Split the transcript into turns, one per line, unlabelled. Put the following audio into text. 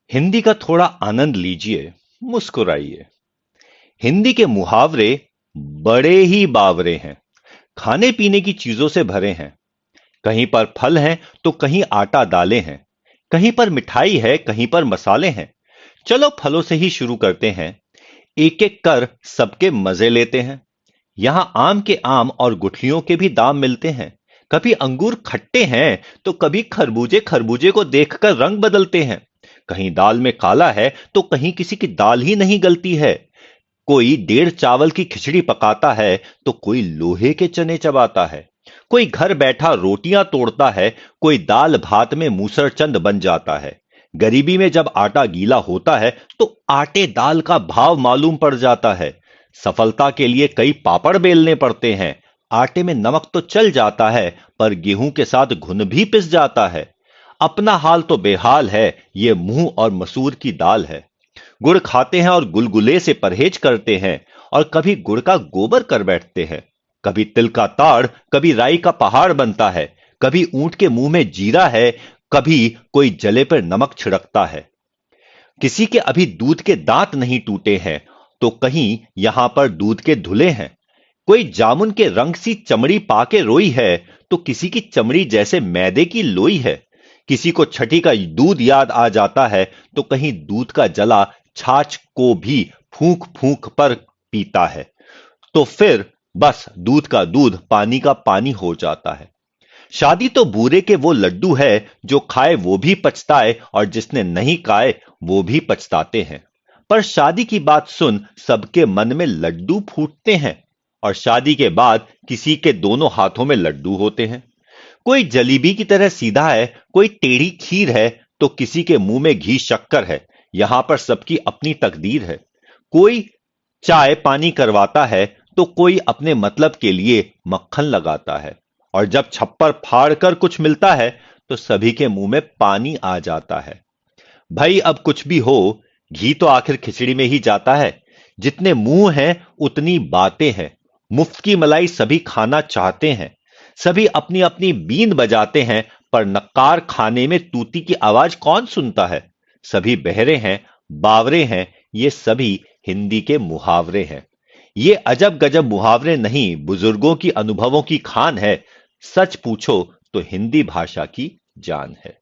हिंदी का थोड़ा आनंद लीजिए, मुस्कुराइए। हिंदी के मुहावरे बड़े ही बावरे हैं। खाने पीने की चीजों से भरे हैं। कहीं पर फल हैं तो कहीं आटा दालें हैं। कहीं पर मिठाई है, कहीं पर मसाले हैं। चलो फलों से ही शुरू करते हैं। एक एक कर सबके मजे लेते हैं। यहां आम के आम और गुठलियों के भी दाम मिलते हैं। कभी अंगूर खट्टे हैं तो कभी खरबूजे खरबूजे को देखकर रंग बदलते हैं। कहीं दाल में काला है तो कहीं किसी की दाल ही नहीं गलती है। कोई डेढ़ चावल की खिचड़ी पकाता है तो कोई लोहे के चने चबाता है। कोई घर बैठा रोटियां तोड़ता है, कोई दाल भात में मूसरचंद बन जाता है। गरीबी में जब आटा गीला होता है तो आटे दाल का भाव मालूम पड़ जाता है। सफलता के लिए कई पापड़ बेलने पड़ते हैं। आटे में नमक तो चल जाता है, पर गेहूं के साथ घुन भी पिस जाता है। अपना हाल तो बेहाल है, ये मुंह और मसूर की दाल है। गुड़ खाते हैं और गुलगुले से परहेज करते हैं, और कभी गुड़ का गोबर कर बैठते हैं। कभी तिल का ताड़, कभी राई का पहाड़ बनता है। कभी ऊंट के मुंह में जीरा है, कभी कोई जले पर नमक छिड़कता है। किसी के अभी दूध के दांत नहीं टूटे हैं, तो कहीं यहां पर दूध के धुले हैं। कोई जामुन के रंग सी चमड़ी पाके रोई है, तो किसी की चमड़ी जैसे मैदे की लोई है। किसी को छठी का दूध याद आ जाता है, तो कहीं दूध का जला छाछ को भी फूंक फूंक पर पीता है। तो फिर बस दूध का दूध पानी का पानी हो जाता है। शादी तो बूरे के वो लड्डू है, जो खाए वो भी पछताए और जिसने नहीं खाए वो भी पछताते हैं। पर शादी की बात सुन सबके मन में लड्डू फूटते हैं। और शादी के बाद किसी के दोनों हाथों में लड्डू होते हैं। कोई जलेबी की तरह सीधा है, कोई टेढ़ी खीर है, तो किसी के मुंह में घी शक्कर है। यहां पर सबकी अपनी तकदीर है। कोई चाय पानी करवाता है, तो कोई अपने मतलब के लिए मक्खन लगाता है। और जब छप्पर फाड़ कर कुछ मिलता है, तो सभी के मुंह में पानी आ जाता है। भाई अब कुछ भी हो, घी तो आखिर खिचड़ी में ही जाता है। जितने मुंह हैं उतनी बातें हैं। मुफ्त की मलाई सभी खाना चाहते हैं। सभी अपनी अपनी बीन बजाते हैं, पर नक्कार खाने में तूती की आवाज कौन सुनता है। सभी बहरे हैं, बावरे हैं। ये सभी हिंदी के मुहावरे हैं। ये अजब गजब मुहावरे नहीं, बुजुर्गों की अनुभवों की खान है। सच पूछो तो हिंदी भाषा की जान है।